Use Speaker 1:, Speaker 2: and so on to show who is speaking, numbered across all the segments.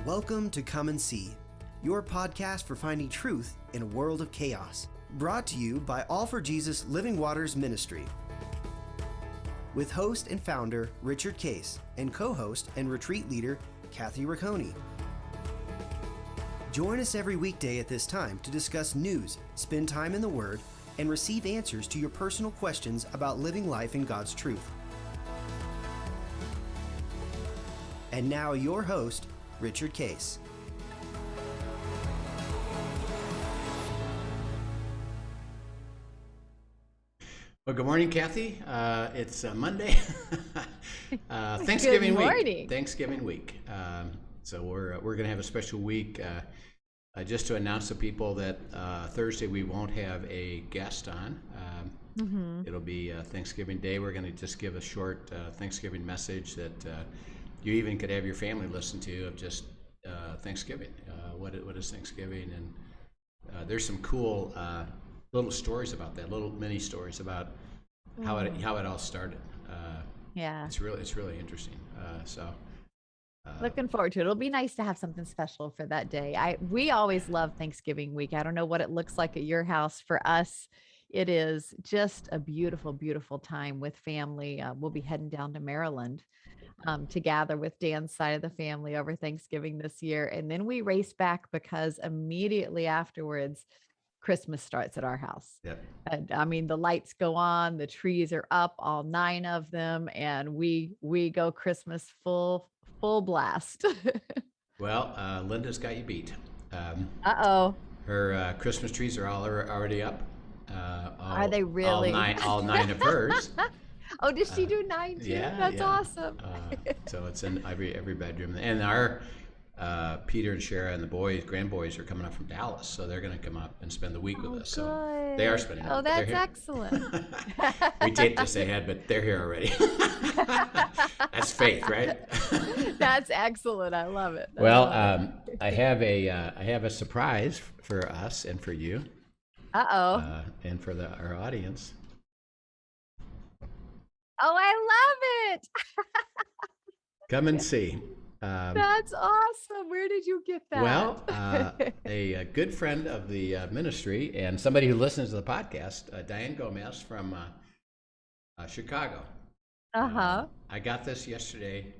Speaker 1: Welcome to Come and See, your podcast for finding truth in a world of chaos. Brought to you by All for Jesus Living Waters Ministry. With host and founder Richard Case and co-host and retreat leader Kathy Ricconi. Join us every weekday at this time to discuss news, spend time in the Word, and receive answers to your personal questions about living life in God's truth. And now your host, Richard Case.
Speaker 2: Well, good morning, Kathy. It's Monday, Thanksgiving week. Thanksgiving week. So we're going to have a special week just to announce to people that Thursday we won't have a guest on. It'll be Thanksgiving Day. We're going to just give a short Thanksgiving message that you even could have your family listen to of just Thanksgiving. What is Thanksgiving? And there's some cool little stories about that, little mini stories about how it all started.
Speaker 3: Yeah,
Speaker 2: it's really interesting.
Speaker 3: Looking forward to it. It'll be nice to have something special for that day. We always love Thanksgiving week. I don't know what it looks like at your house. For us, it is just a beautiful, beautiful time with family. We'll be heading down to Maryland to gather with Dan's side of the family over Thanksgiving this year. And then we race back because immediately afterwards, Christmas starts at our house.
Speaker 2: Yep.
Speaker 3: And I mean, the lights go on, the trees are up, all 9 of them, and we go Christmas full blast.
Speaker 2: Well, Linda's got you beat.
Speaker 3: Uh-oh.
Speaker 2: Her Christmas trees are all already up.
Speaker 3: Are they really?
Speaker 2: All 9 of hers.
Speaker 3: Oh, did she do 9 too?
Speaker 2: Yeah,
Speaker 3: That's
Speaker 2: yeah.
Speaker 3: Awesome.
Speaker 2: So it's in every bedroom. And our Peter and Shara and the grandboys are coming up from Dallas, so they're going to come up and spend the week with us.
Speaker 3: Good.
Speaker 2: So they are spending.
Speaker 3: Oh, that's excellent.
Speaker 2: We taped this ahead, but they're here already. That's faith, right?
Speaker 3: That's excellent. I love it.
Speaker 2: Well, I have a surprise for us and for you. And for our audience.
Speaker 3: Oh, I love it.
Speaker 2: Come and see.
Speaker 3: That's awesome. Where did you get that?
Speaker 2: Well, a good friend of the ministry and somebody who listens to the podcast, Diane Gomez from Chicago. I got this yesterday.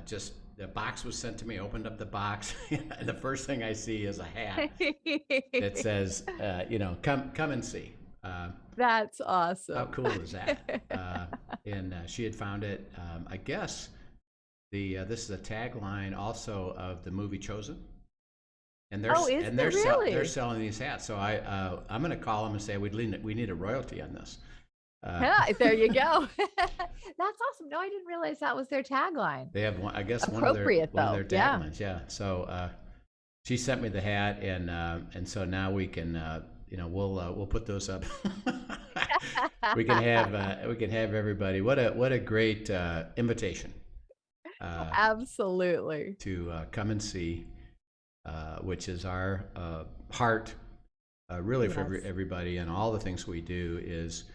Speaker 2: Just the box was sent to me. I opened up the box, and the first thing I see is a hat that says, come and see.
Speaker 3: That's awesome.
Speaker 2: How cool is that? And she had found it. I guess this is a tagline also of the movie Chosen. And they're selling these hats. So I'm going to call them and say we need a royalty on this.
Speaker 3: Yeah, there you go. That's awesome. No, I didn't realize that was their tagline.
Speaker 2: They have one of their taglines. Yeah. So she sent me the hat, and so now we can we'll put those up. we can have everybody. What a great invitation.
Speaker 3: Absolutely.
Speaker 2: To come and see, which is our heart, really. Yes. For everybody, and all the things we do is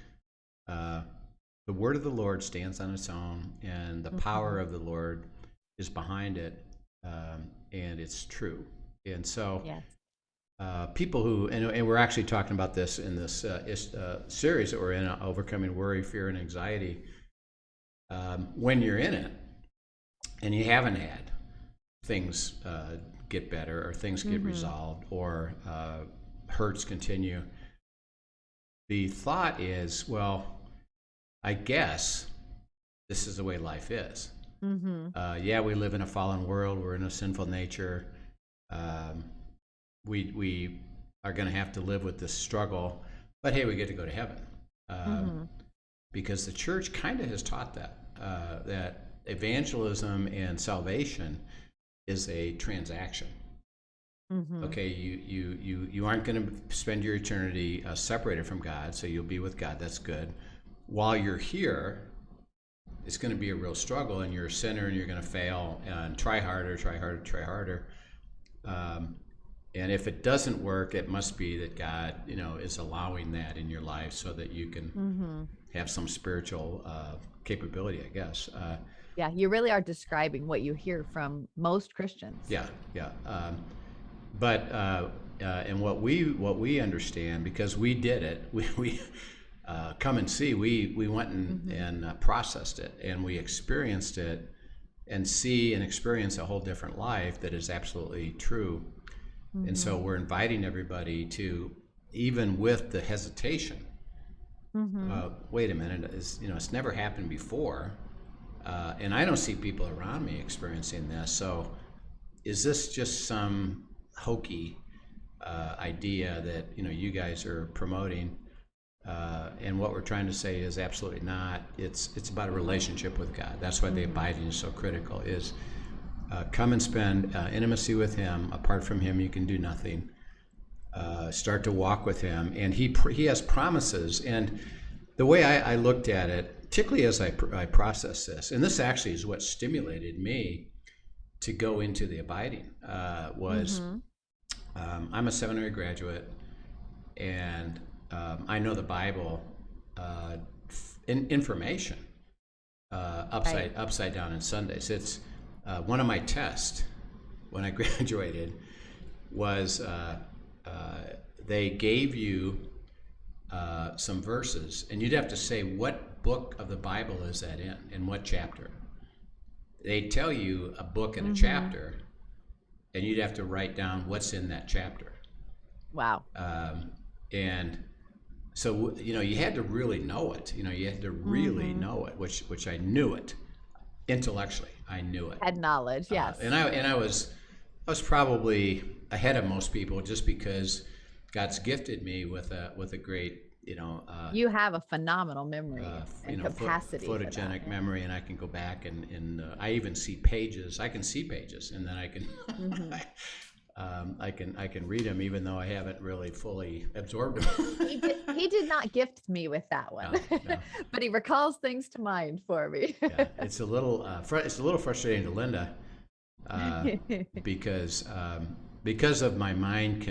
Speaker 2: the word of the Lord stands on its own, and the power of the Lord is behind it, and it's true. And so, yes. People who, and we're actually talking about this in this series that we're in, Overcoming Worry, Fear, and Anxiety. When you're in it, and you haven't had things get better, or things get resolved, or hurts continue, the thought is, well, I guess this is the way life is. Yeah, we live in a fallen world. We're in a sinful nature. We are going to have to live with this struggle, but hey, we get to go to heaven. Because the church kind of has taught that evangelism and salvation is a transaction. Okay, you aren't going to spend your eternity separated from God, so you'll be with God. That's good. While you're here, it's going to be a real struggle, and you're a sinner, and you're going to fail, and try harder. And if it doesn't work, it must be that God, is allowing that in your life so that you can have some spiritual capability, I guess.
Speaker 3: Yeah, you really are describing what you hear from most Christians.
Speaker 2: Yeah. But and what we understand, because we did it, we come and see. We went and processed it, and we experienced it, and see and experience a whole different life that is absolutely true. And so we're inviting everybody to, even with the hesitation, wait a minute, it's never happened before, and I don't see people around me experiencing this. So is this just some hokey idea that you guys are promoting? And what we're trying to say is absolutely not. It's about a relationship with God. That's why the abiding is so critical. Is come and spend intimacy with Him. Apart from Him, you can do nothing. Start to walk with Him, and He has promises. And the way I looked at it, particularly as I processed this, and this actually is what stimulated me to go into the abiding, was I'm a seminary graduate, and I know the Bible information upside down in Sundays. It's one of my tests when I graduated was they gave you some verses, and you'd have to say what book of the Bible is that in what chapter. They tell you a book and a chapter, and you'd have to write down what's in that chapter.
Speaker 3: Wow.
Speaker 2: And so you had to really know it. You had to really know it, which I knew it intellectually. I knew it.
Speaker 3: Had knowledge, yes.
Speaker 2: And I was probably ahead of most people, just because God's gifted me with a great
Speaker 3: you have a phenomenal memory and capacity,
Speaker 2: photogenic memory, and I can go back and I even see pages. I can see pages, and then I can I can read them, even though I haven't really fully absorbed them.
Speaker 3: He did not gift me with that one, no. But he recalls things to mind for me.
Speaker 2: Yeah, it's a little frustrating to Linda, because of my mind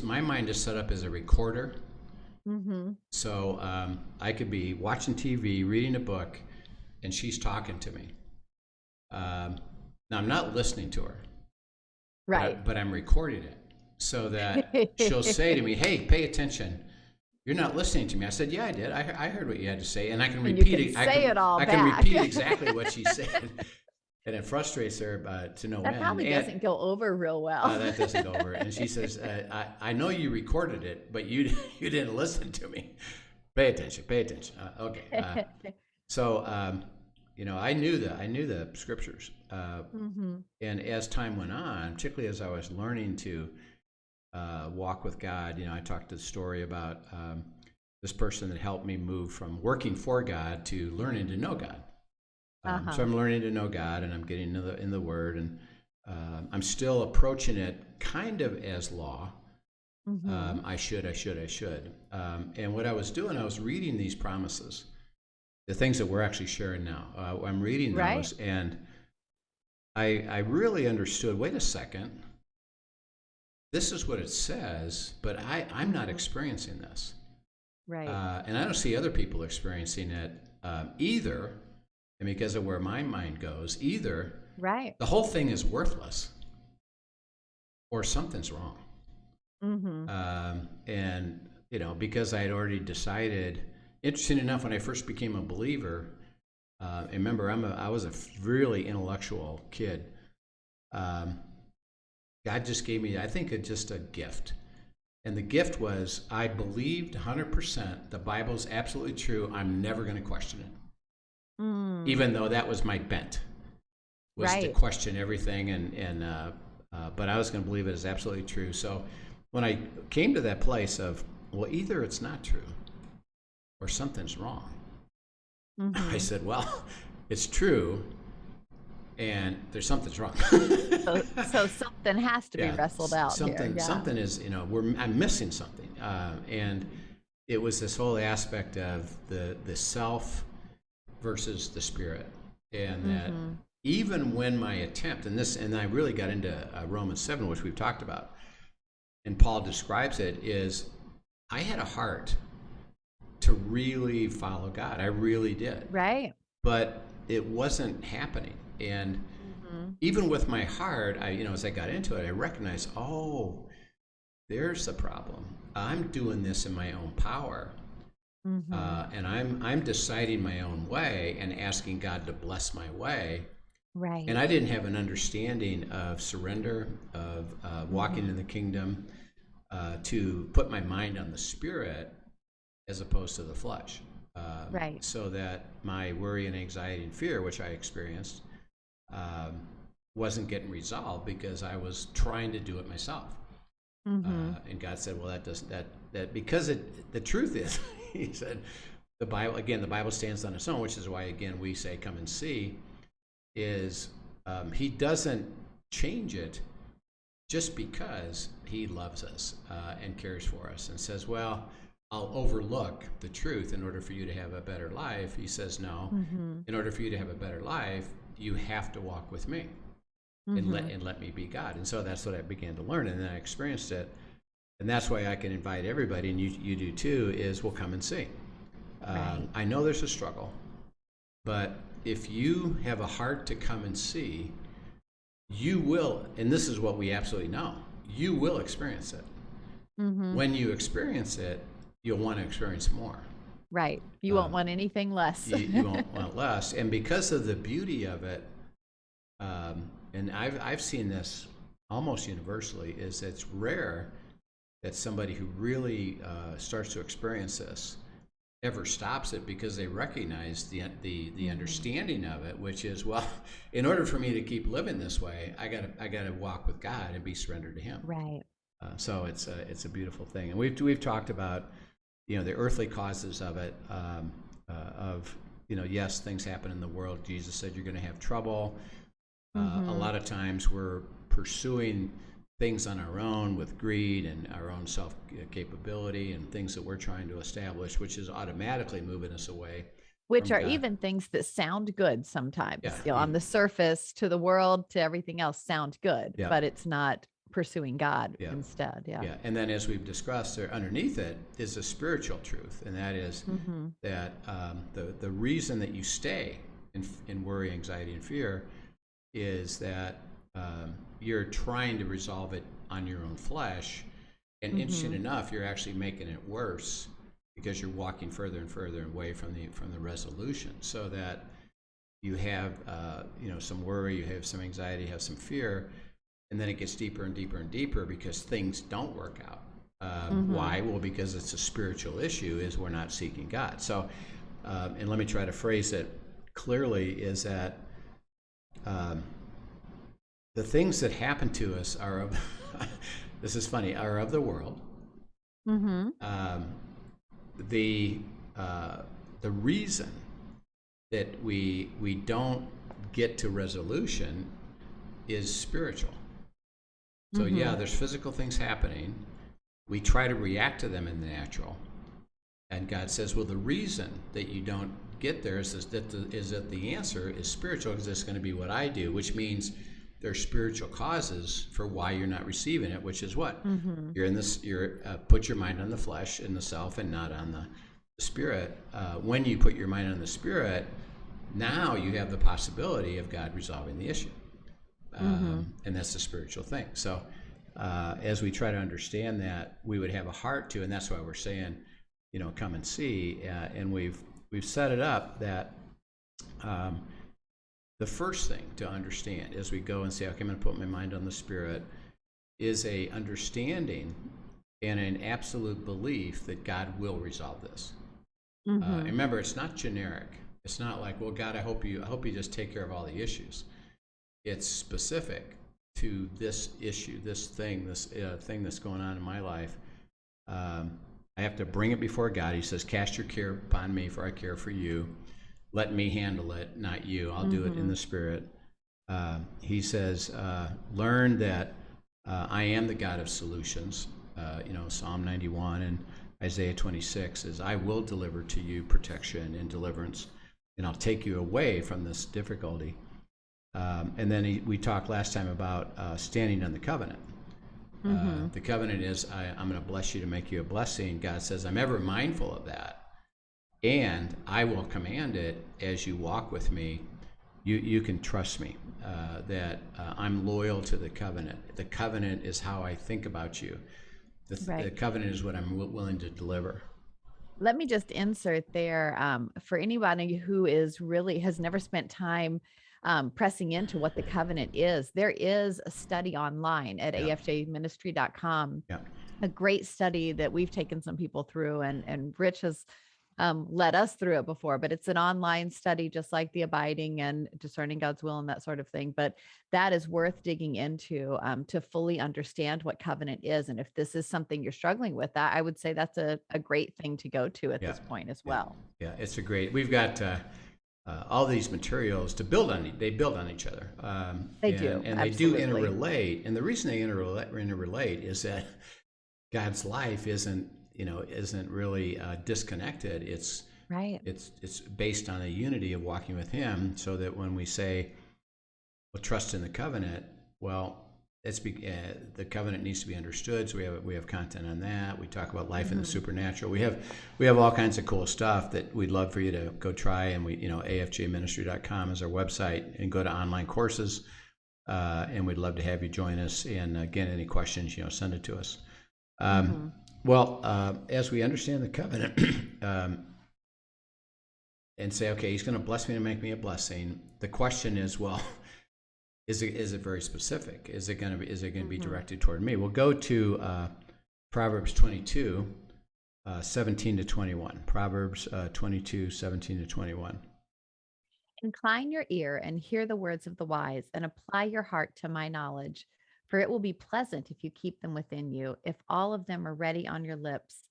Speaker 2: my mind is set up as a recorder. So I could be watching TV, reading a book, and she's talking to me. Now I'm not listening to her,
Speaker 3: right?
Speaker 2: But I'm recording it so that she'll say to me, "Hey, pay attention. You're not listening to me." I said, "Yeah, I did. I heard what you had to say," and I can repeat it. I can repeat exactly what she said. And it frustrates her to no end.
Speaker 3: That probably doesn't go over real well.
Speaker 2: That doesn't go over. And she says, I know you recorded it, but you didn't listen to me. Pay attention. Okay. So I knew the scriptures. And as time went on, particularly as I was learning to walk with God, I talked the story about this person that helped me move from working for God to learning to know God. So I'm learning to know God, and I'm getting in the Word, and I'm still approaching it kind of as law. I should. And what I was doing, I was reading these promises, the things that we're actually sharing now. I'm reading those, and I really understood, wait a second, this is what it says, but I'm not experiencing this.
Speaker 3: Right.
Speaker 2: And I don't see other people experiencing it either. And because of where my mind goes, either the whole thing is worthless or something's wrong. And, because I had already decided, interesting enough, when I first became a believer, remember, I was a really intellectual kid. God just gave me, I think, just a gift. And the gift was, I believed 100% the Bible's absolutely true. I'm never going to question it. Even though that was my bent, was to question everything, but I was going to believe it as absolutely true. So when I came to that place of, well, either it's not true or something's wrong, I said, well, it's true, and there's something's wrong.
Speaker 3: so something has to be wrestled out here. Yeah.
Speaker 2: Something is, I'm missing something, and it was this whole aspect of the self versus the spirit, and that even when my attempt, and I really got into Romans 7, which we've talked about, and Paul describes it, is I had a heart to really follow God. I really did.
Speaker 3: Right.
Speaker 2: But it wasn't happening. And even with my heart, as I got into it, I recognized, oh, there's the problem. I'm doing this in my own power. And I'm deciding my own way and asking God to bless my way.
Speaker 3: Right.
Speaker 2: And I didn't have an understanding of surrender, of walking in the kingdom, to put my mind on the Spirit as opposed to the flesh.
Speaker 3: Right.
Speaker 2: So that my worry and anxiety and fear, which I experienced, wasn't getting resolved because I was trying to do it myself. And God said, well, that because the truth is, he said, the Bible stands on its own, which is why, again, we say, come and see, is he doesn't change it just because he loves us and cares for us and says, well, I'll overlook the truth in order for you to have a better life. He says, no, in order for you to have a better life, you have to walk with me and let me be God. And so that's what I began to learn, and then I experienced it. And that's why I can invite everybody, and you do too, is we'll come and see.
Speaker 3: Right.
Speaker 2: I know there's a struggle, but if you have a heart to come and see, you will, and this is what we absolutely know, you will experience it. When you experience it, you'll want to experience more.
Speaker 3: Right. You won't want anything less.
Speaker 2: You won't want less. And because of the beauty of it, and I've seen this almost universally, is it's rare that somebody who really starts to experience this ever stops it, because they recognize the understanding of it, which is, well, in order for me to keep living this way, I gotta walk with God and be surrendered to Him.
Speaker 3: Right.
Speaker 2: So it's a beautiful thing, and we've talked about the earthly causes of it. Yes, things happen in the world. Jesus said you're going to have trouble. A lot of times we're pursuing things on our own with greed and our own self capability and things that we're trying to establish, which is automatically moving us away.
Speaker 3: Which
Speaker 2: from
Speaker 3: are
Speaker 2: God.
Speaker 3: even things that sound good sometimes.
Speaker 2: Yeah,
Speaker 3: on the surface, to the world, to everything else, sound good,
Speaker 2: Yeah.
Speaker 3: but it's not pursuing God
Speaker 2: Yeah.
Speaker 3: instead. Yeah.
Speaker 2: And then, as we've discussed, there underneath it is a spiritual truth, and that is that the reason that you stay in worry, anxiety, and fear is that you're trying to resolve it on your own flesh, and interesting enough, you're actually making it worse because you're walking further and further away from the resolution. So that you have some worry, you have some anxiety, you have some fear, and then it gets deeper and deeper and deeper because things don't work out. Why? Well, because it's a spiritual issue, is we're not seeking God. So, and let me try to phrase it clearly, is that the things that happen to us are of, this is funny, are of the world. The reason that we don't get to resolution is spiritual. So yeah, there's physical things happening. We try to react to them in the natural, and God says, well, the reason that you don't get there is that the answer is spiritual, because it's going to be what I do, which means there's spiritual causes for why you're not receiving it, which is what you're in this. You're put your mind on the flesh and the self, and not on the spirit. When you put your mind on the spirit, now you have the possibility of God resolving the issue. And that's the spiritual thing. So as we try to understand that, we would have a heart to, and that's why we're saying, come and see. And we've set it up that the first thing to understand as we go and say, okay, I'm going to put my mind on the Spirit, is a understanding and an absolute belief that God will resolve this. And remember, it's not generic. It's not like, well, God, I hope you just take care of all the issues. It's specific to this issue, this thing that's going on in my life. I have to bring it before God. He says, cast your care upon me, for I care for you. Let me handle it, not you. I'll do it in the Spirit. He says, learn that I am the God of solutions. Psalm 91 and Isaiah 26 is, I will deliver to you protection and deliverance, and I'll take you away from this difficulty. And then we talked last time about standing on the covenant. The covenant is, I'm going to bless you to make you a blessing. God says, I'm ever mindful of that. and I will command it as you walk with me. You can trust me that I'm loyal to the covenant. The covenant is how I think about you. The covenant is what I'm willing to deliver.
Speaker 3: Let me just insert there for anybody who has never spent time pressing into what the covenant is. There is a study online at afjministry.com, a great study that we've taken some people through, and Rich has led us through it before, but it's an online study, just like the abiding and discerning God's will and that sort of thing. But that is worth digging into to fully understand what covenant is. And if this is something you're struggling with, that I would say that's a great thing to go to at this point as well.
Speaker 2: Yeah, it's a great, we've got all these materials to build on. They build on each other.
Speaker 3: They do.
Speaker 2: And they do interrelate. And the reason they interrelate is that God's life isn't really disconnected. It's based on a unity of walking with Him, so that when we say, well, trust in the covenant, well, the covenant needs to be understood. So we have content on that. We talk about life in the supernatural. We have all kinds of cool stuff that we'd love for you to go try. And afjministry.com is our website, and go to online courses. And we'd love to have you join us. And again, any questions, send it to us. Well, as we understand the covenant and say, okay, He's going to bless me to make me a blessing. The question is, well, is it very specific? Is it going to be directed toward me? We'll go to Proverbs 22, 17 to 21. Proverbs 22, 17 to 21.
Speaker 3: Incline your ear and hear the words of the wise, and apply your heart to my knowledge. For it will be pleasant if you keep them within you, if all of them are ready on your lips,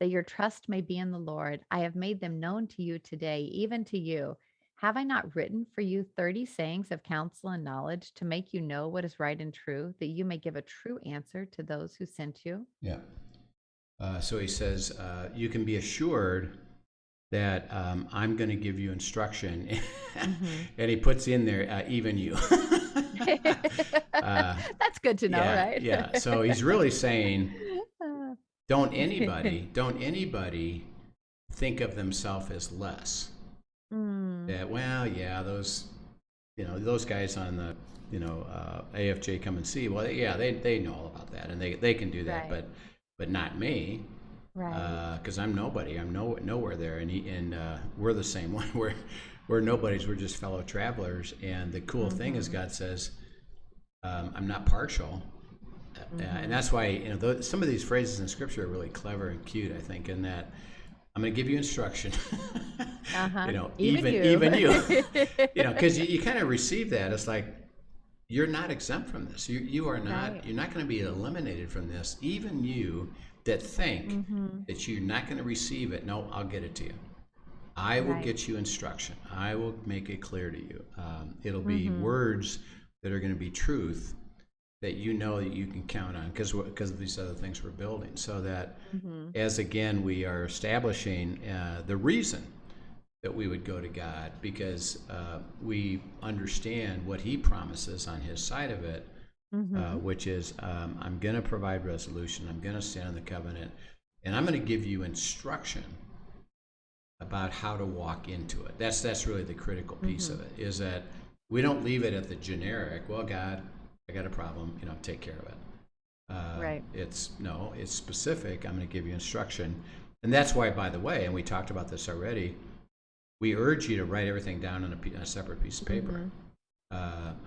Speaker 3: that your trust may be in the Lord. I have made them known to you today, even to you. Have I not written for you 30 sayings of counsel and knowledge, to make you know what is right and true, that you may give a true answer to those who sent you?
Speaker 2: Yeah. So he says, you can be assured that I'm going to give you instruction. And he puts in there, even you.
Speaker 3: That's good to know, right?
Speaker 2: Yeah. So he's really saying, don't anybody think of themselves as less. That, well, yeah, those guys on the AFJ come and see. Well, yeah, they know all about that, and they can do that, but not me. Right. Because I'm nobody. I'm nowhere there, and we're the same one. We're nobodies. We're just fellow travelers. And the cool thing is, God says, I'm not partial, and that's why some of these phrases in Scripture are really clever and cute. I think, in that I'm going to give you instruction. Even you. Because you kind of receive that. It's like, you're not exempt from this. You are not. Right. You're not going to be eliminated from this. Even you that think that you're not going to receive it. No, I'll get it to you. I will get you instruction. I will make it clear to you. It'll be words that are going to be truth that that you can count on, because of these other things we're building. So that as again we are establishing the reason that we would go to God, because we understand what He promises on His side of it. Which is, I'm going to provide resolution. I'm going to stand on the covenant, and I'm going to give you instruction about how to walk into it. That's really the critical piece of it, is that we don't leave it at the generic, well, God, I got a problem, take care of it. Right. It's specific. I'm going to give you instruction. And that's why, by the way, and we talked about this already, we urge you to write everything down on a separate piece of paper.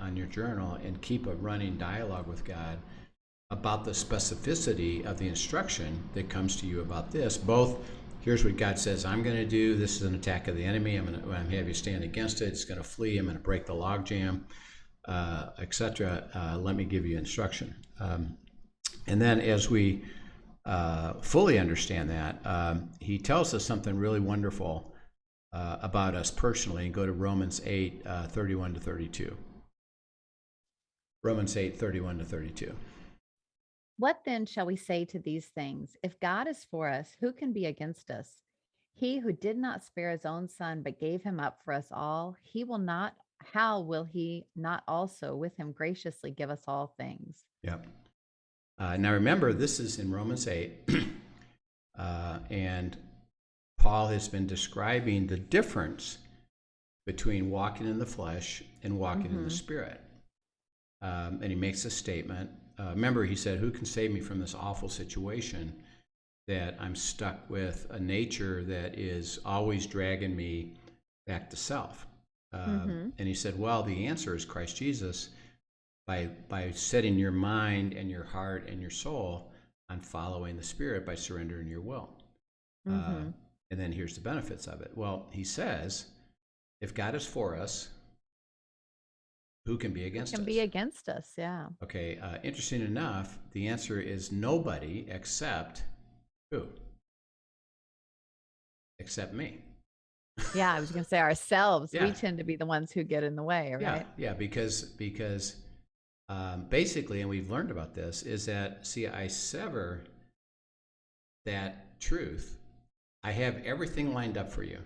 Speaker 2: On your journal, and keep a running dialogue with God about the specificity of the instruction that comes to you about this. Both, here's what God says I'm going to do. This is an attack of the enemy. I'm going to have you stand against it. It's going to flee. I'm going to break the logjam, etc. Let me give you instruction. And then as we fully understand that, He tells us something really wonderful about us personally, and go to Romans 8, 31 to 32. Romans 8, 31 to 32.
Speaker 3: What then shall we say to these things? If God is for us, who can be against us? He who did not spare His own Son, but gave Him up for us all, how will He not also with Him graciously give us all things?
Speaker 2: Yep. Now remember, this is in Romans 8, and Paul has been describing the difference between walking in the flesh and walking in the Spirit. And he makes a statement. Remember, he said, who can save me from this awful situation that I'm stuck with a nature that is always dragging me back to self? And he said, well, the answer is Christ Jesus, by setting your mind and your heart and your soul on following the Spirit, by surrendering your will. And then here's the benefits of it. Well, he says, if God is for us, who can be against us?
Speaker 3: Can be against us, yeah.
Speaker 2: Okay, interesting enough, the answer is nobody except who? Except me.
Speaker 3: Yeah, I was going to say ourselves.
Speaker 2: Yeah.
Speaker 3: We tend to be the ones who get in the way, right?
Speaker 2: Yeah, because basically, and we've learned about this, is that, see, I sever that truth. I have everything lined up for you.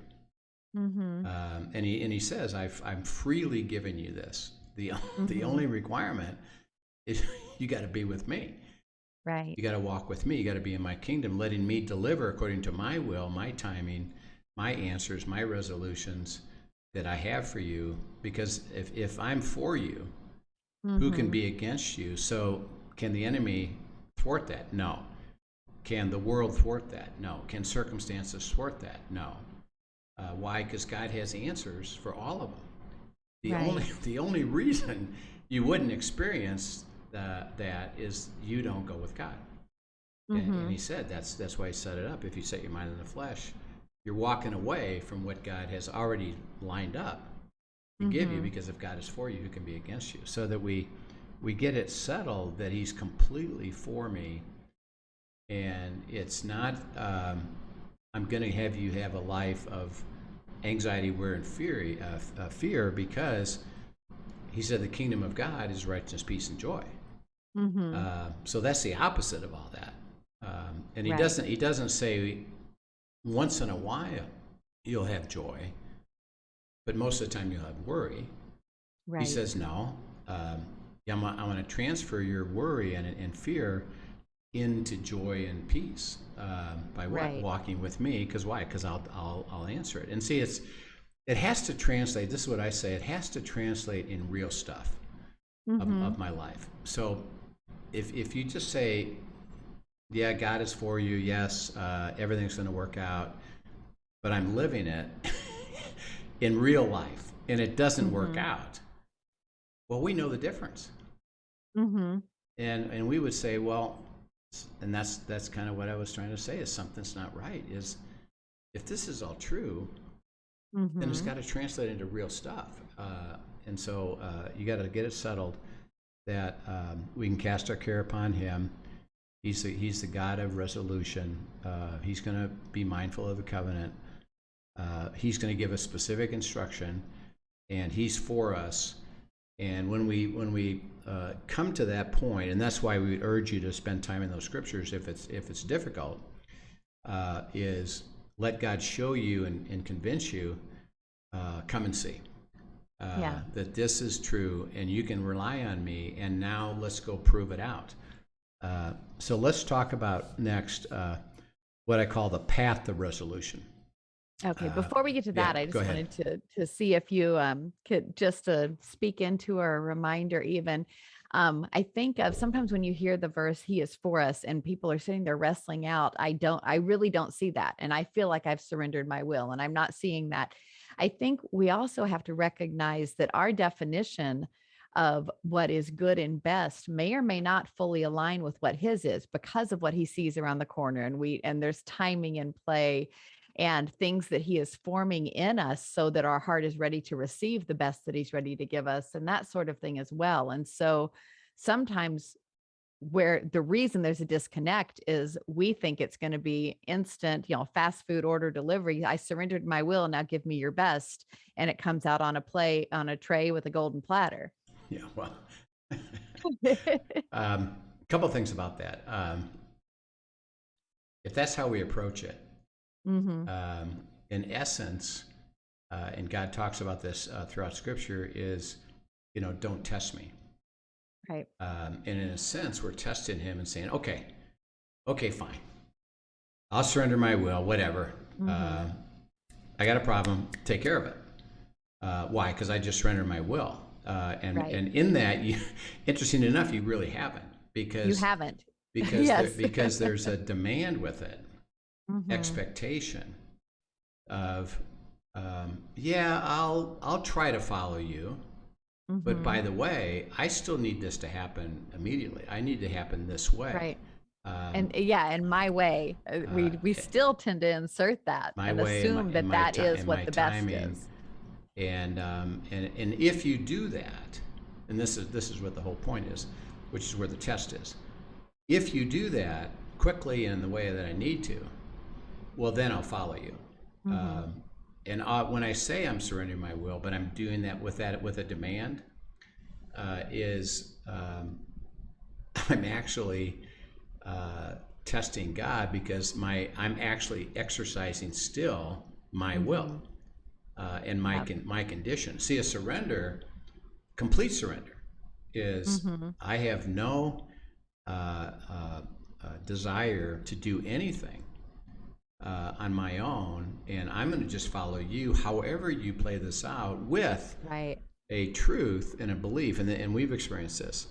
Speaker 2: And he says, I'm freely giving you this. The only requirement is you got to be with me.
Speaker 3: Right.
Speaker 2: You got to walk with me. You got to be in my kingdom, letting me deliver according to my will, my timing, my answers, my resolutions that I have for you. Because if I'm for you, who can be against you? So can the enemy thwart that? No. Can the world thwart that? No. Can circumstances thwart that? No. Why? Because God has answers for all of them. The only reason you wouldn't experience that is you don't go with God. And he said that's why he set it up. If you set your mind on the flesh, you're walking away from what God has already lined up to give you, because if God is for you, who can be against you? So that we get it settled that he's completely for me, and it's not I'm going to have you have a life of anxiety, worry, and fear, because he said the kingdom of God is righteousness, peace, and joy. So that's the opposite of all that. And he doesn't say once in a while you'll have joy, but most of the time you'll have worry. He says no. I'm going to transfer your worry and fear into joy and peace by walking with me. Because why? Because I'll answer it. And see, it has to translate. This is what I say. It has to translate in real stuff of my life. So if you just say, yeah, God is for you, yes, everything's going to work out, but I'm living it in real life and it doesn't work out, well, we know the difference. And we would say, well, and that's kind of what I was trying to say, is something's not right. Is if this is all true, then it's got to translate into real stuff. And so you got to get it settled that we can cast our care upon him. He's the God of resolution. He's going to be mindful of the covenant. He's going to give us specific instruction, and he's for us. And when we come to that point, and that's why we urge you to spend time in those scriptures if it's difficult, is let God show you and convince you. Come and see that this is true, and you can rely on me. And now let's go prove it out. So let's talk about next what I call the path to resolution.
Speaker 3: Okay, before we get to that, I just wanted to see if you could just speak into or a reminder even. I think of sometimes when you hear the verse, he is for us, and people are sitting there wrestling out. I really don't see that. And I feel like I've surrendered my will, and I'm not seeing that. I think we also have to recognize that our definition of what is good and best may or may not fully align with what his is, because of what he sees around the corner. And there's timing in play and things that he is forming in us so that our heart is ready to receive the best that he's ready to give us, and that sort of thing as well. And so sometimes where the reason there's a disconnect is we think it's going to be instant, fast food order delivery. I surrendered my will, now give me your best. And it comes out on a tray with a golden platter.
Speaker 2: Yeah, well, couple of things about that. If that's how we approach it, in essence, and God talks about this throughout Scripture, is, don't test me.
Speaker 3: Right.
Speaker 2: And in a sense, we're testing him and saying, okay, fine. I'll surrender my will, whatever. uh, I got a problem, take care of it. Why? Because I just surrendered my will. And in that, interesting enough, you really haven't,
Speaker 3: You
Speaker 2: because
Speaker 3: haven't.
Speaker 2: there,
Speaker 3: Yes.
Speaker 2: because there's a demand with it,
Speaker 3: Mhm.
Speaker 2: expectation of, yeah, I'll try to follow you, but by
Speaker 3: Mhm.
Speaker 2: the way, I still need this to happen immediately. I need to happen this way.
Speaker 3: Right.
Speaker 2: Um,
Speaker 3: And yeah, in my way, we still tend to insert that
Speaker 2: my
Speaker 3: and
Speaker 2: way and
Speaker 3: assume that that is
Speaker 2: my
Speaker 3: what the best
Speaker 2: timing,
Speaker 3: is.
Speaker 2: and if you do that, and this is what the whole point is, which is where the test is. If you do that quickly in the way that I need to, well, then I'll follow you.
Speaker 3: Mhm.
Speaker 2: Um, and when I say I'm surrendering my will, but I'm doing that with a demand, is I'm actually testing God, because I'm actually exercising still my will,
Speaker 3: Mhm.
Speaker 2: and
Speaker 3: Yep.
Speaker 2: my condition. See, a surrender, complete surrender, is
Speaker 3: Mhm.
Speaker 2: I have no desire to do anything on my own, and I'm going to just follow you, however you play this out, with
Speaker 3: Right.
Speaker 2: a truth and a belief. And we've experienced this.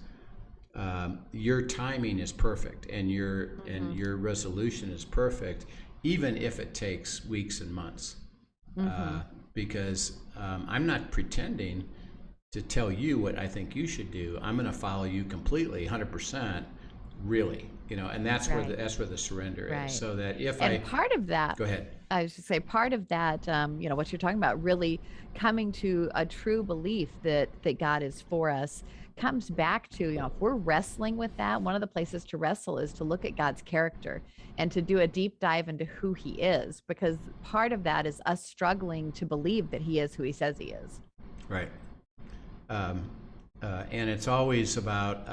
Speaker 2: Your timing is perfect, and
Speaker 3: Mhm.
Speaker 2: your resolution is perfect, even if it takes weeks and months.
Speaker 3: Mhm.
Speaker 2: Because I'm not pretending to tell you what I think you should do. I'm going to follow you completely, 100%, really. And
Speaker 3: Right.
Speaker 2: that's where the surrender is.
Speaker 3: Right.
Speaker 2: So that if
Speaker 3: And
Speaker 2: I
Speaker 3: part of that,
Speaker 2: go ahead.
Speaker 3: I should say, part of that, what you're talking about, really coming to a true belief that God is for us, comes back to, if we're wrestling with that, one of the places to wrestle is to look at God's character and to do a deep dive into who He is, because part of that is us struggling to believe that He is who He says He is.
Speaker 2: Right. Um, and it's always about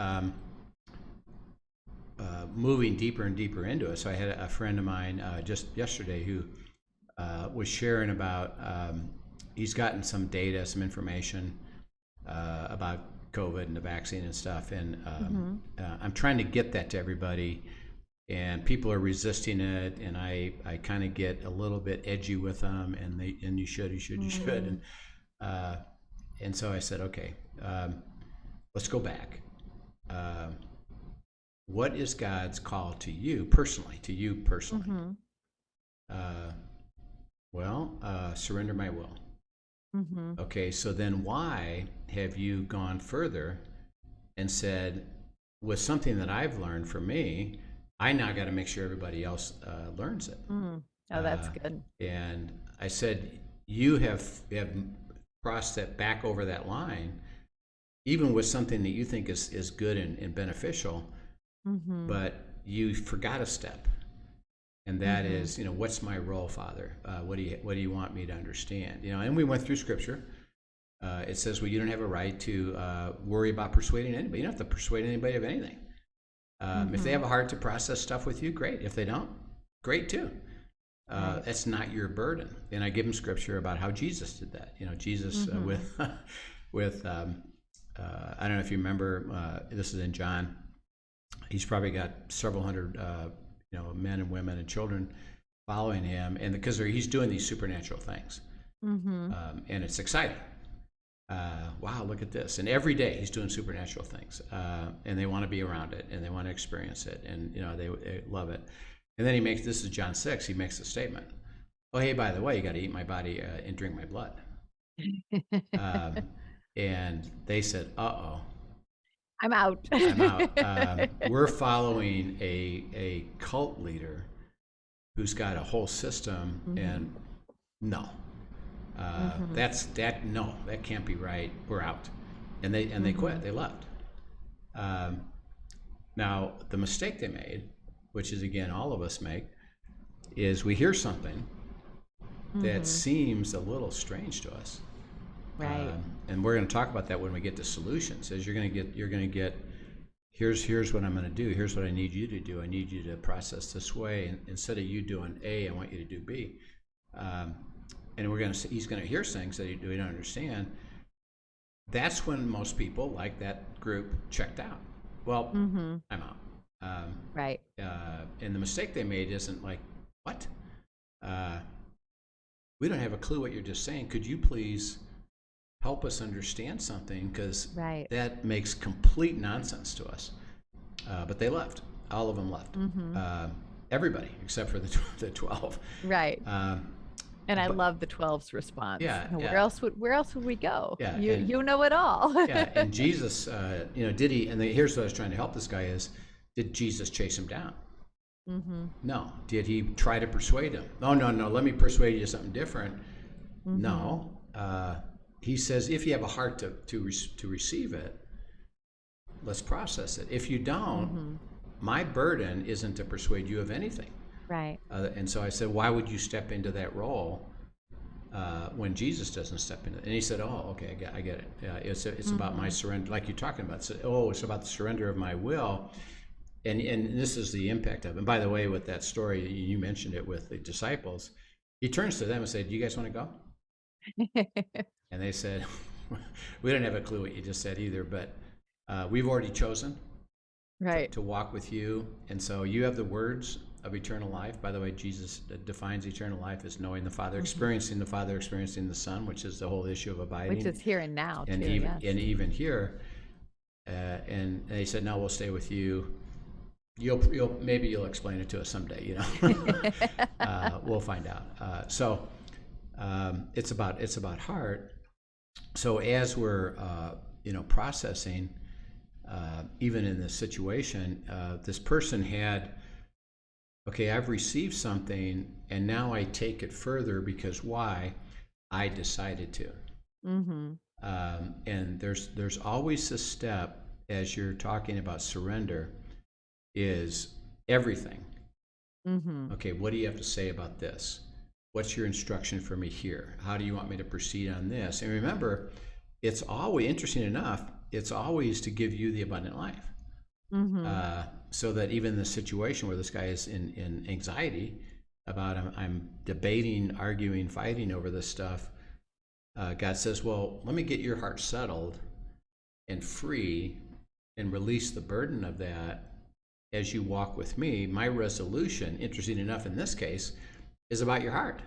Speaker 2: moving deeper and deeper into it. So I had a friend of mine just yesterday who was sharing about, he's gotten some data, some information about COVID and the vaccine and stuff. And
Speaker 3: Mhm.
Speaker 2: I'm trying to get that to everybody, and people are resisting it. And I kind of get a little bit edgy with them, and you should.
Speaker 3: Mm.
Speaker 2: Uh, and so I said, okay, let's go back. Um, what is God's call to you personally?
Speaker 3: Mhm.
Speaker 2: Uh, surrender my will.
Speaker 3: Mhm.
Speaker 2: Okay, so then why have you gone further and said, with something that I've learned for me, I now got to make sure everybody else learns it.
Speaker 3: Mm. Oh, that's
Speaker 2: Uh,
Speaker 3: good.
Speaker 2: and I said, you have crossed that back over that line, even with something that you think is good and beneficial,
Speaker 3: Mhm.
Speaker 2: but you forgot a step. And that
Speaker 3: Mhm.
Speaker 2: is, what's my role, Father? What do you want me to understand? And we went through Scripture. It says, well, you don't have a right to worry about persuading anybody. You don't have to persuade anybody of anything. If they have
Speaker 3: Mhm.
Speaker 2: a heart to process stuff with you, great. If they don't, great too.
Speaker 3: Right.
Speaker 2: That's not your burden. And I give them Scripture about how Jesus did that. Jesus
Speaker 3: Mhm.
Speaker 2: with I don't know if you remember. This is in John. He's probably got several hundred men and women and children following him, and because he's doing these supernatural things,
Speaker 3: Mhm.
Speaker 2: and it's exciting. Wow, look at this! And every day he's doing supernatural things, and they want to be around it, and they want to experience it, and they love it. And then this is John 6. He makes a statement. Oh, hey, by the way, you got to eat my body and drink my blood. Um, and they said, "Uh-oh,
Speaker 3: I'm out.
Speaker 2: I'm out." We're following a cult leader who's got a whole system,
Speaker 3: Mhm.
Speaker 2: and no,
Speaker 3: Mhm.
Speaker 2: no, that can't be right. We're out, and they quit.
Speaker 3: Mhm.
Speaker 2: They left. Um, Now the mistake they made, which is again all of us make, is we hear something that
Speaker 3: Mhm.
Speaker 2: seems a little strange to us,
Speaker 3: Right.
Speaker 2: and we're going to talk about that when we get to solutions. Is you're going to get here's what I'm going to do. Here's what I need you to do. I need you to process this way. And instead of you doing A, I want you to do B. Um, and he's going to hear things that we don't understand. That's when most people, like that group, checked out. Well,
Speaker 3: Mhm.
Speaker 2: I'm out. Um,
Speaker 3: Right.
Speaker 2: and the mistake they made isn't like, what? Uh, we don't have a clue what you're just saying. Could you please help us understand something? Because
Speaker 3: Right.
Speaker 2: that makes complete nonsense to us. But they left. All of them left. Everybody except for the 12.
Speaker 3: Right. And I
Speaker 2: but-
Speaker 3: love the 12's response.
Speaker 2: Yeah,
Speaker 3: You know,
Speaker 2: yeah.
Speaker 3: where else would we go?
Speaker 2: Yeah,
Speaker 3: You know it all.
Speaker 2: Yeah, and Jesus, did he? And here's what I was trying to help this guy is: did Jesus chase him down? No. Did he try to persuade him? No. Let me persuade you of something different. No. He says, if you have a heart to receive it, let's process it. If you don't, my burden isn't to persuade you of anything.
Speaker 3: Right.
Speaker 2: And so I said, why would you step into that role when Jesus doesn't step into it? And he said, oh, okay, I get it. It's about my surrender, like you're talking about. So, it's about the surrender of my will. And this is the impact of it. And by the way, with that story, you mentioned it with the disciples. He turns to them and said, do you guys want to go? And they said, we don't have a clue what you just said either, but we've already chosen
Speaker 3: Right.
Speaker 2: to walk with you. And so you have the words of eternal life. By the way, Jesus defines eternal life as knowing the Father, experiencing the Father, experiencing the Son, which is the whole issue of abiding.
Speaker 3: Which is here and now,
Speaker 2: and
Speaker 3: too.
Speaker 2: even,
Speaker 3: Yes.
Speaker 2: and even here. And they said, no, we'll stay with you. Maybe you'll explain it to us someday, we'll find out. So it's about heart. So as we're processing, even in this situation, this person had, okay, I've received something, and now I take it further because why? I decided to. And there's always a step as you're talking about surrender. Is everything. Okay, what do you have to say about this? What's your instruction for me here? How do you want me to proceed on this? And remember, it's always, interesting enough, it's always to give you the abundant life. So that even the situation where this guy is in anxiety about I'm debating, arguing, fighting over this stuff, God says, well, let me get your heart settled and free and release the burden of that. As you walk with me, my resolution, interesting enough in this case, is about your heart.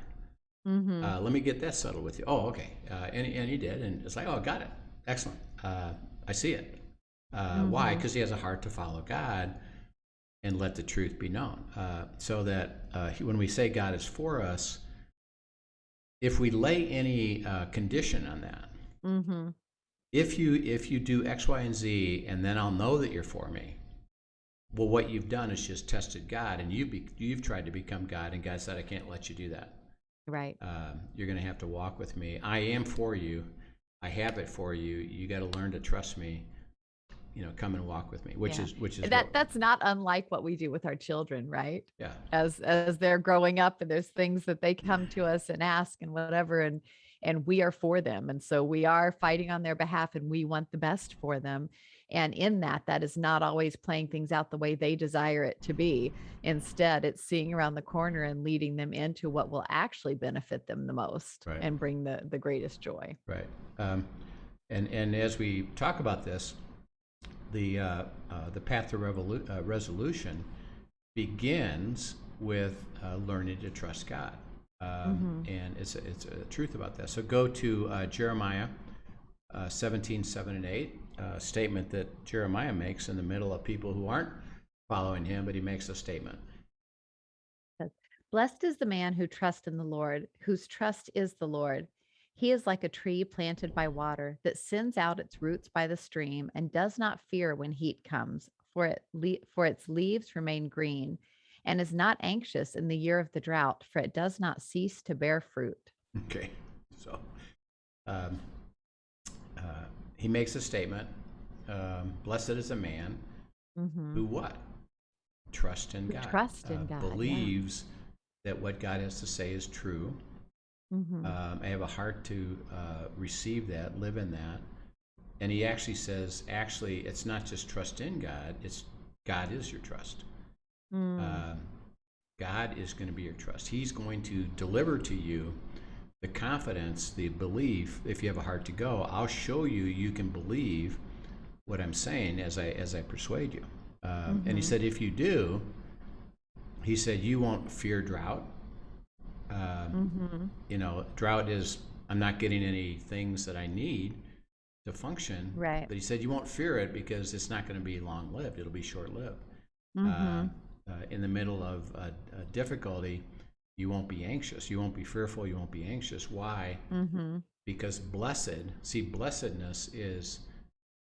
Speaker 2: Let me get that settled with you. Oh, okay. And he did. And it's like, oh, got it. Excellent. I see it. Why? Because he has a heart to follow God and let the truth be known. So that when we say God is for us, if we lay any condition on that, if you do X, Y, and Z, and then I'll know that you're for me, well, what you've done is just tested God, and you've tried to become God, and God said, I can't let you do that.
Speaker 3: Right.
Speaker 2: You're going to have to walk with me. I am for you. I have it for you. You got to learn to trust me. Come and walk with me, which is
Speaker 3: that's not unlike what we do with our children, right?
Speaker 2: Yeah.
Speaker 3: As they're growing up, and there's things that they come to us and ask and whatever, and we are for them, and so we are fighting on their behalf, and we want the best for them. And in that is not always playing things out the way they desire it to be. Instead, it's seeing around the corner and leading them into what will actually benefit them the most,
Speaker 2: right,
Speaker 3: and bring the greatest joy.
Speaker 2: Right. And as we talk about this, the path to resolution begins with learning to trust God. And it's a truth about that. So go to Jeremiah 17:7-8. Statement that Jeremiah makes in the middle of people who aren't following him, but he makes a statement.
Speaker 3: Blessed is the man who trusts in the Lord, whose trust is the Lord. He is like a tree planted by water that sends out its roots by the stream and does not fear when heat comes, for its leaves remain green, and is not anxious in the year of the drought, for it does not cease to bear fruit.
Speaker 2: Okay, so he makes a statement. Blessed is a man who what? Trust in God.
Speaker 3: Trust in God.
Speaker 2: Believes that what God has to say is true. I have a heart to receive that, live in that. And he actually says, it's not just trust in God, it's God is your trust. God is going to be your trust. He's going to deliver to you the confidence, the belief. If you have a heart to go, I'll show you can believe what I'm saying as I persuade you. And he said, if you do, he said, you won't fear drought. Drought is I'm not getting any things that I need to function.
Speaker 3: Right.
Speaker 2: But he said you won't fear it because it's not going to be long-lived. It'll be short-lived. In the middle of a difficulty, you won't be anxious. You won't be fearful. You won't be anxious. Why? Because blessedness is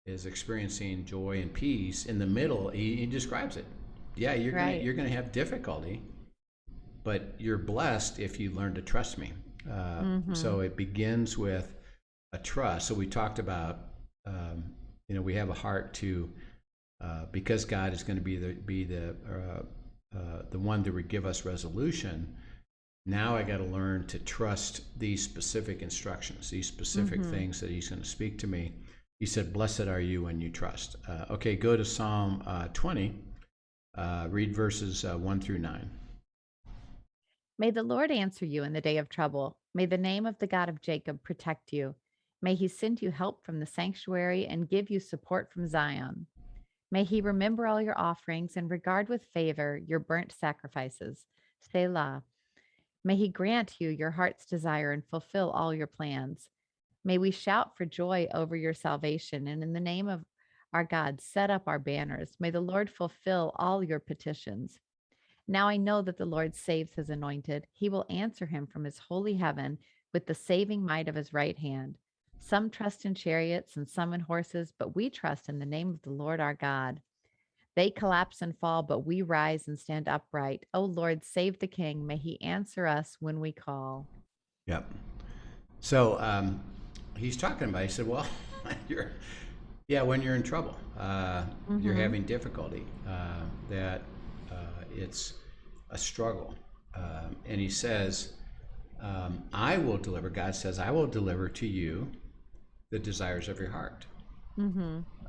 Speaker 2: experiencing joy and peace. In the middle, he describes it. Yeah, you're gonna have difficulty, but you're blessed if you learn to trust me. So it begins with a trust. So we talked about, we have a heart to, because God is going to be the one that would give us resolution. Now I got to learn to trust these specific instructions, these specific things that he's going to speak to me. He said, "Blessed are you when you trust." Okay, go to Psalm 20. Read verses 1 through 9.
Speaker 3: May the Lord answer you in the day of trouble. May the name of the God of Jacob protect you. May he send you help from the sanctuary and give you support from Zion. May he remember all your offerings and regard with favor your burnt sacrifices. Selah. May he grant you your heart's desire and fulfill all your plans. May we shout for joy over your salvation, and in the name of our God, set up our banners. May the Lord fulfill all your petitions. Now I know that the Lord saves his anointed. He will answer him from his holy heaven with the saving might of his right hand. Some trust in chariots and some in horses, but we trust in the name of the Lord our God. They collapse and fall, but we rise and stand upright. O Lord, save the king. May he answer us when we call.
Speaker 2: Yep. So he's talking about, he said, well, when you're in trouble, you're having difficulty, that it's a struggle. And he says, I will deliver, God says, I will deliver to you the desires of your heart.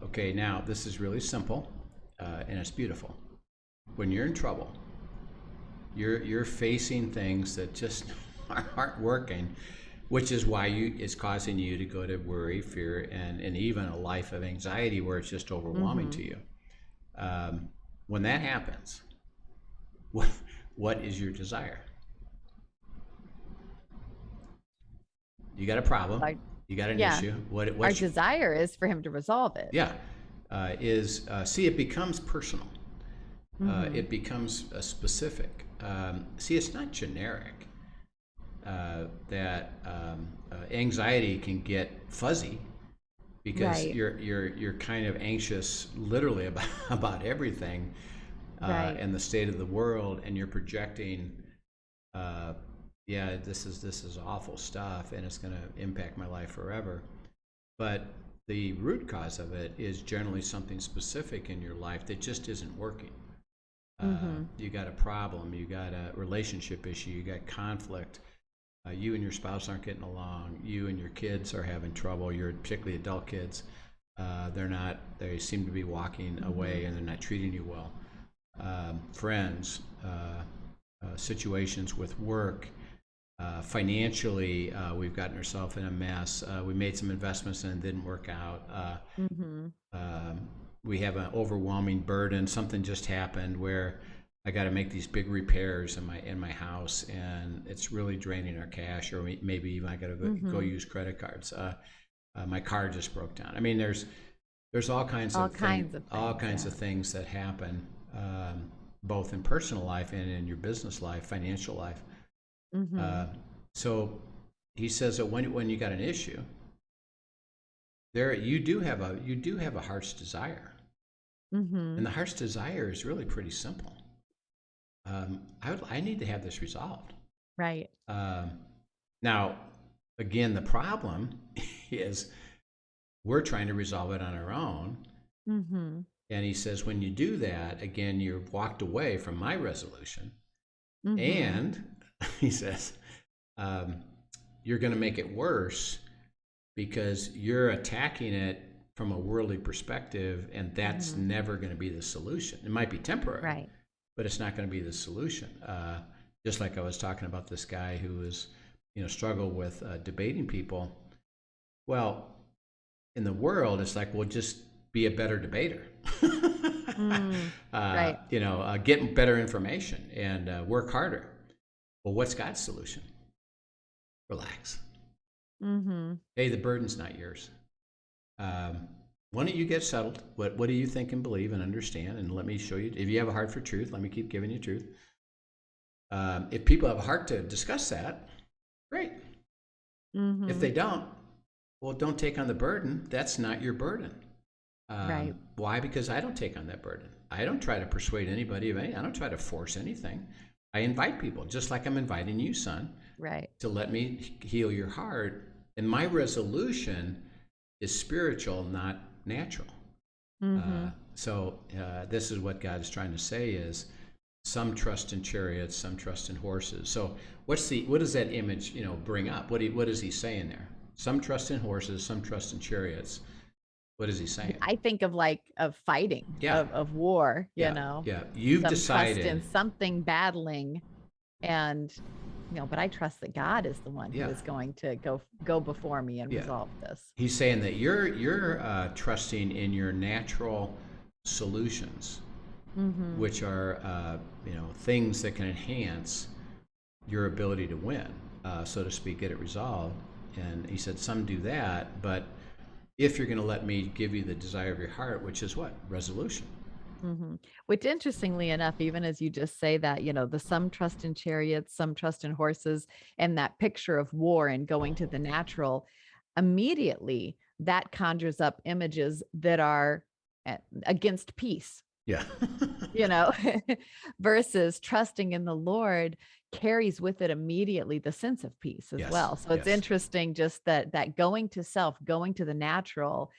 Speaker 2: Okay, now this is really simple, and it's beautiful. When you're in trouble, you're facing things that just aren't working, which is why it's causing you to go to worry, fear, and even a life of anxiety where it's just overwhelming to you. When that happens, what is your desire? You got a problem. You got an issue.
Speaker 3: Our desire is for him to resolve it.
Speaker 2: Yeah. It becomes personal. It becomes specific. It's not generic. That anxiety can get fuzzy because you're kind of anxious literally about everything, and the state of the world, and you're projecting, this is awful stuff and it's going to impact my life forever. But the root cause of it is generally something specific in your life that just isn't working. You got a problem, you got a relationship issue, you got conflict, you and your spouse aren't getting along, you and your kids are having trouble, particularly adult kids, they seem to be walking away and they're not treating you well. Friends, situations with work, financially, we've gotten ourselves in a mess. We made some investments and it didn't work out. We have an overwhelming burden. Something just happened where I got to make these big repairs in my house, and it's really draining our cash. Or maybe even I got to go use credit cards. My car just broke down. I mean, there's all kinds of things that happen, both in personal life and in your business life, financial life. So he says that when you got an issue, you do have a heart's desire, and the heart's desire is really pretty simple. I need to have this resolved.
Speaker 3: Right.
Speaker 2: Now, again, the problem is we're trying to resolve it on our own. And he says, when you do that, again, you've walked away from my resolution. And he says, you're going to make it worse because you're attacking it from a worldly perspective, and that's never going to be the solution. It might be temporary,
Speaker 3: right,
Speaker 2: but it's not going to be the solution. Just like I was talking about this guy who was, struggled with debating people. Well, in the world, it's like, well, just be a better debater.
Speaker 3: right.
Speaker 2: Get better information and work harder. Well, what's God's solution? Relax.
Speaker 3: Mm-hmm.
Speaker 2: Hey, the burden's not yours. Why don't you get settled? What do you think and believe and understand? And let me show you. If you have a heart for truth, let me keep giving you truth. If people have a heart to discuss that, great.
Speaker 3: Mm-hmm.
Speaker 2: If they don't, well, don't take on the burden. That's not your burden.
Speaker 3: Right.
Speaker 2: Why? Because I don't take on that burden. I don't try to persuade anybody of anything. I don't try to force anything. I invite people, just like I'm inviting you, son,
Speaker 3: Right.
Speaker 2: to let me heal your heart. And my resolution is spiritual, not natural.
Speaker 3: Mm-hmm.
Speaker 2: So this is what God is trying to say is some trust in chariots, some trust in horses. So what does that image bring up? What is he saying there? Some trust in horses, some trust in chariots. What is he saying?
Speaker 3: I think of fighting,
Speaker 2: Yeah.
Speaker 3: of war,
Speaker 2: Yeah. You've
Speaker 3: some
Speaker 2: decided
Speaker 3: trust in something battling, and but I trust that God is the one who is going to go before me and resolve this.
Speaker 2: He's saying that you're trusting in your natural solutions,
Speaker 3: Mm-hmm.
Speaker 2: which are things that can enhance your ability to win, so to speak, get it resolved. And he said some do that, but if you're going to let me give you the desire of your heart, which is what? Resolution.
Speaker 3: Mm-hmm. Which, interestingly enough, even as you just say that, the some trust in chariots, some trust in horses, and that picture of war and going to the natural, immediately that conjures up images that are against peace.
Speaker 2: Yeah.
Speaker 3: Versus trusting in the Lord carries with it immediately the sense of peace as well. So it's interesting just that going to self, going to the natural,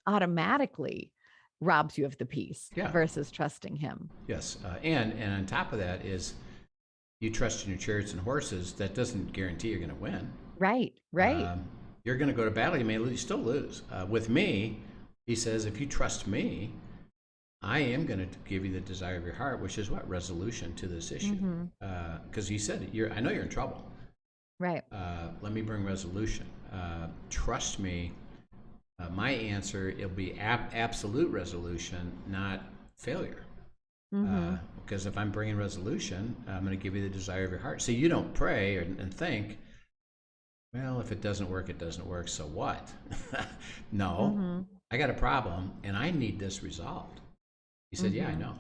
Speaker 3: automatically robs you of the peace versus trusting him.
Speaker 2: Yes. And on top of that is you trust in your chariots and horses. That doesn't guarantee you're going to win.
Speaker 3: Right.
Speaker 2: You're going to go to battle. You may still lose. With me, he says, if you trust me, I am going to give you the desire of your heart, which is what? Resolution to this issue. Because he said, I know you're in trouble.
Speaker 3: Right.
Speaker 2: Let me bring resolution. Trust me. My answer, it'll be absolute resolution, not failure. Because if I'm bringing resolution, I'm going to give you the desire of your heart. So you don't pray and think, well, if it doesn't work, it doesn't work. So what? No, I got a problem and I need this resolved. He said, yeah, I know.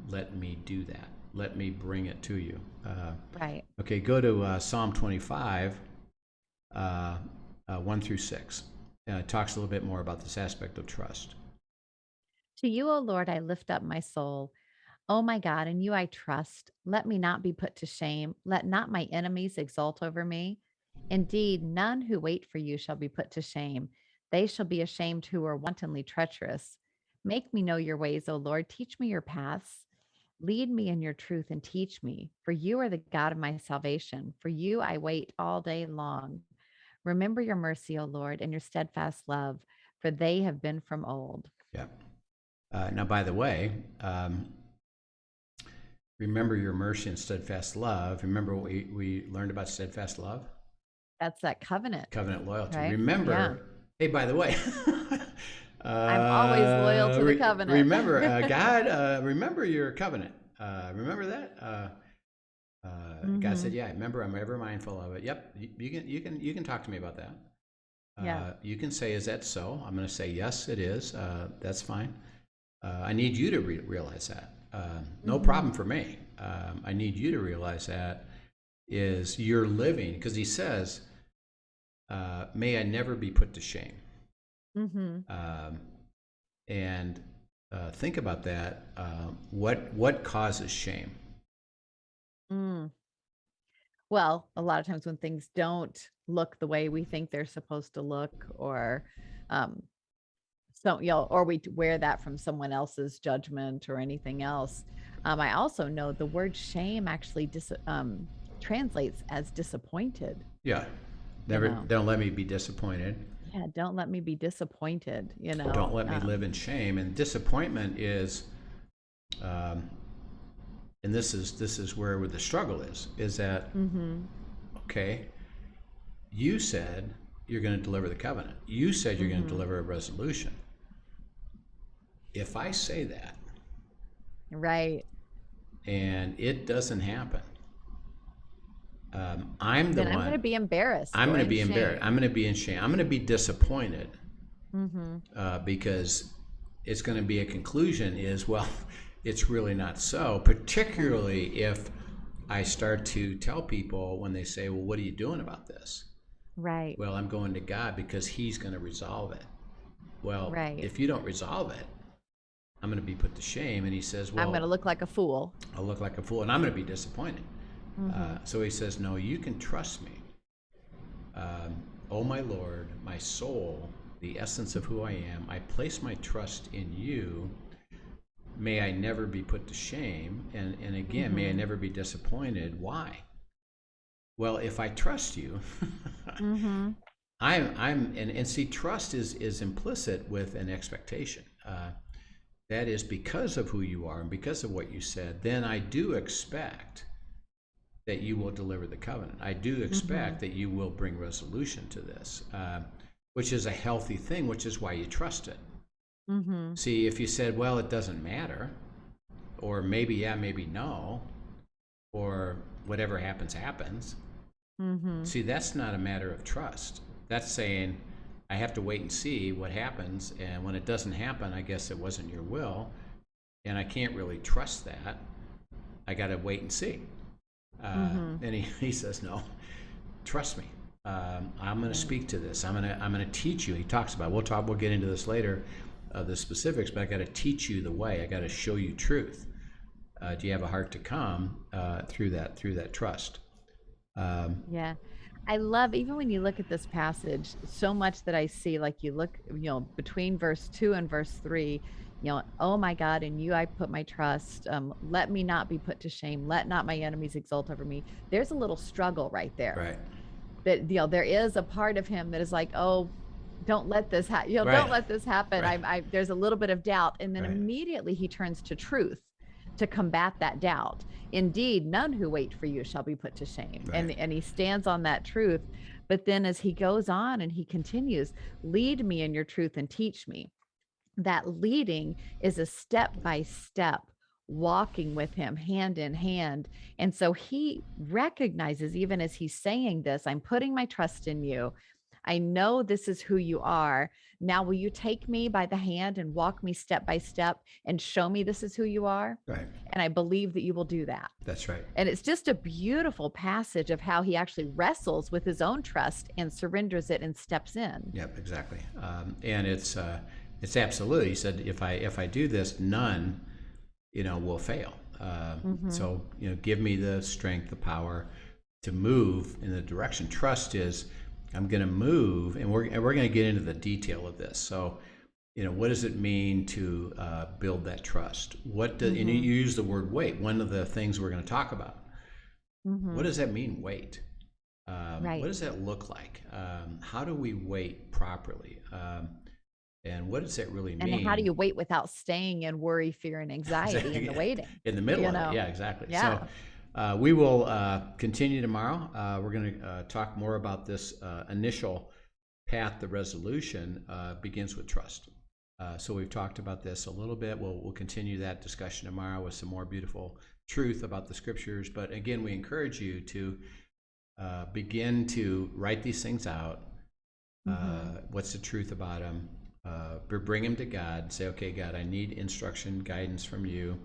Speaker 2: Let me do that. Let me bring it to you.
Speaker 3: Right.
Speaker 2: Okay, go to Psalm 25, 1 through 6. It talks a little bit more about this aspect of trust.
Speaker 3: To you, O Lord, I lift up my soul. O my God, in you I trust. Let me not be put to shame. Let not my enemies exult over me. Indeed, none who wait for you shall be put to shame. They shall be ashamed who are wantonly treacherous. Make me know your ways, O Lord. Teach me your paths. Lead me in your truth and teach me, for you are the God of my salvation. For you I wait all day long. Remember your mercy, O Lord, and your steadfast love, for they have been from old.
Speaker 2: Yeah. Now, by the way, remember your mercy and steadfast love. Remember what we learned about steadfast love?
Speaker 3: That's that covenant.
Speaker 2: Covenant loyalty.
Speaker 3: Right?
Speaker 2: Remember, hey, by the way,
Speaker 3: I'm always loyal to the covenant.
Speaker 2: Remember, God, remember your covenant. Remember that? God said, yeah, remember, I'm ever mindful of it. Yep, you can talk to me about that. You can say, is that so? I'm going to say, yes, it is. That's fine. I need you to realize that. No problem for me. I need you to realize that is you're living, because he says, may I never be put to shame. And think about that. What causes shame?
Speaker 3: Well, a lot of times when things don't look the way we think they're supposed to look, or or we wear that from someone else's judgment or anything else. I also know the word shame actually translates as disappointed.
Speaker 2: Yeah. Don't let me be disappointed.
Speaker 3: Yeah, don't let me be disappointed,
Speaker 2: Don't let me live in shame. And disappointment is, and this is where the struggle is that, okay, you said you're going to deliver the covenant. You said you're going to deliver a resolution. If I say that,
Speaker 3: right,
Speaker 2: and it doesn't happen, I'm the
Speaker 3: then I'm
Speaker 2: one.
Speaker 3: going to be embarrassed.
Speaker 2: I'm
Speaker 3: or
Speaker 2: going to
Speaker 3: in
Speaker 2: be embarrassed.
Speaker 3: shame.
Speaker 2: I'm going to be in shame. I'm going to be disappointed
Speaker 3: Mm-hmm.
Speaker 2: because it's going to be a conclusion is, well, it's really not so, particularly if I start to tell people when they say, well, what are you doing about this?
Speaker 3: Right.
Speaker 2: Well, I'm going to God because he's going to resolve it. Well,
Speaker 3: Right.
Speaker 2: if you don't resolve it, I'm going to be put to shame. And he says,
Speaker 3: I'm going
Speaker 2: well,
Speaker 3: to look like a fool.
Speaker 2: I'll look like a fool and I'm going to be disappointed.
Speaker 3: Mm-hmm.
Speaker 2: So he says, no, you can trust me. Oh, my Lord, my soul, the essence of who I am, I place my trust in you. May I never be put to shame. And again, may I never be disappointed. Why? Well, if I trust you,
Speaker 3: Mm-hmm.
Speaker 2: and see, trust is implicit with an expectation. That is because of who you are and because of what you said, then I do expect that you will deliver the covenant. I do expect that you will bring resolution to this, which is a healthy thing, which is why you trust it.
Speaker 3: Mm-hmm.
Speaker 2: See, if you said, well, it doesn't matter, or maybe yeah, maybe no, or whatever happens, happens.
Speaker 3: Mm-hmm.
Speaker 2: See, that's not a matter of trust. That's saying, I have to wait and see what happens, and when it doesn't happen, I guess it wasn't your will, and I can't really trust that. I got to wait and see. And he says, no, trust me. I'm going to speak to this. I'm going to teach you. He talks about. We'll get into this later, the specifics. But I got to teach you the way. I got to show you truth. Do you have a heart to come through that trust?
Speaker 3: Yeah. I love, even when you look at this passage, so much that I see, like you look, between verse 2 and verse 3, oh my God, in you I put my trust. Let me not be put to shame. Let not my enemies exult over me. There's a little struggle right there.
Speaker 2: Right.
Speaker 3: That, there is a part of him that is like, oh, don't let this happen.
Speaker 2: Right.
Speaker 3: Don't let this happen.
Speaker 2: Right.
Speaker 3: There's a little bit of doubt. And then
Speaker 2: Right.
Speaker 3: immediately he turns to truth to combat that doubt. Indeed, none who wait for you shall be put to shame.
Speaker 2: Right.
Speaker 3: And he stands on that truth. But then as he goes on and he continues, lead me in your truth and teach me. That leading is a step by step walking with him hand in hand. And so he recognizes, even as he's saying this, I'm putting my trust in you. I know this is who you are. Now, will you take me by the hand and walk me step by step and show me this is who you are?
Speaker 2: Right.
Speaker 3: And I believe that you will do that.
Speaker 2: That's right.
Speaker 3: And it's just a beautiful passage of how he actually wrestles with his own trust and surrenders it and steps in.
Speaker 2: Yep, exactly. And it's absolutely. He said, if I do this, none, will fail. So give me the strength, the power to move in the direction. Trust is, I'm going to move, and we're going to get into the detail of this. So, what does it mean to build that trust? And you use the word wait. One of the things we're going to talk about. What does that mean, wait?
Speaker 3: Right.
Speaker 2: What does that look like? How do we wait properly? And what does that really mean?
Speaker 3: And how do you wait without staying in worry, fear, and anxiety in the waiting?
Speaker 2: In the middle of it, yeah, exactly.
Speaker 3: Yeah.
Speaker 2: So we will continue tomorrow. We're going to talk more about this initial path to resolution begins with trust. So we've talked about this a little bit. We'll continue that discussion tomorrow with some more beautiful truth about the scriptures. But again, we encourage you to begin to write these things out. What's the truth about them? Bring them to God. Say, okay, God, I need instruction, guidance from you.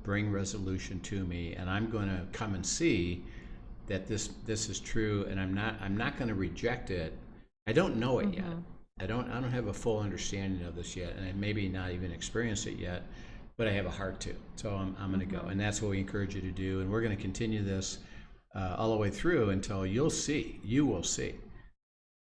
Speaker 2: Bring resolution to me, and I'm going to come and see that this is true, and I'm not going to reject it. I don't know it yet. I don't have a full understanding of this yet, and I maybe not even experienced it yet, but I have a heart to. So I'm going to go, and that's what we encourage you to do. And we're going to continue this all the way through until you will see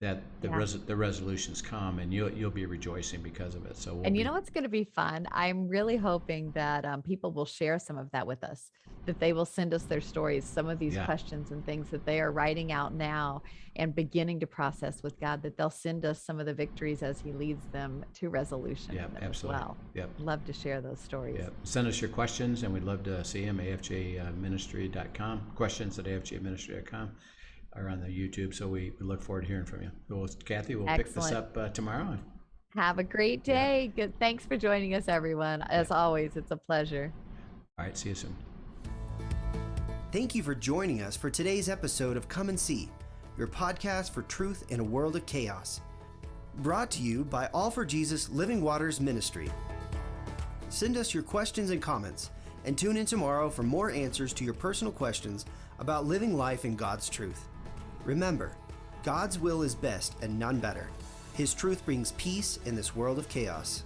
Speaker 2: that the resolutions come, and you'll be rejoicing because of it. So
Speaker 3: and what's going to be fun? I'm really hoping that people will share some of that with us, that they will send us their stories, some of these questions and things that they are writing out now and beginning to process with God, that they'll send us some of the victories as he leads them to resolution
Speaker 2: absolutely.
Speaker 3: as well.
Speaker 2: Yep.
Speaker 3: Love to share those stories.
Speaker 2: Yep. Send us your questions, and we'd love to see them, afjministry.com, questions@afjministry.com. Are on the YouTube, so we look forward to hearing from you. Well, Kathy, we'll pick this up tomorrow.
Speaker 3: Have a great day. Good. Thanks for joining us, everyone. As always, it's a pleasure.
Speaker 2: All right, see you soon.
Speaker 1: Thank you for joining us for today's episode of Come and See, your podcast for truth in a world of chaos. Brought to you by All for Jesus Living Waters Ministry. Send us your questions and comments, and tune in tomorrow for more answers to your personal questions about living life in God's truth. Remember, God's will is best and none better. His truth brings peace in this world of chaos.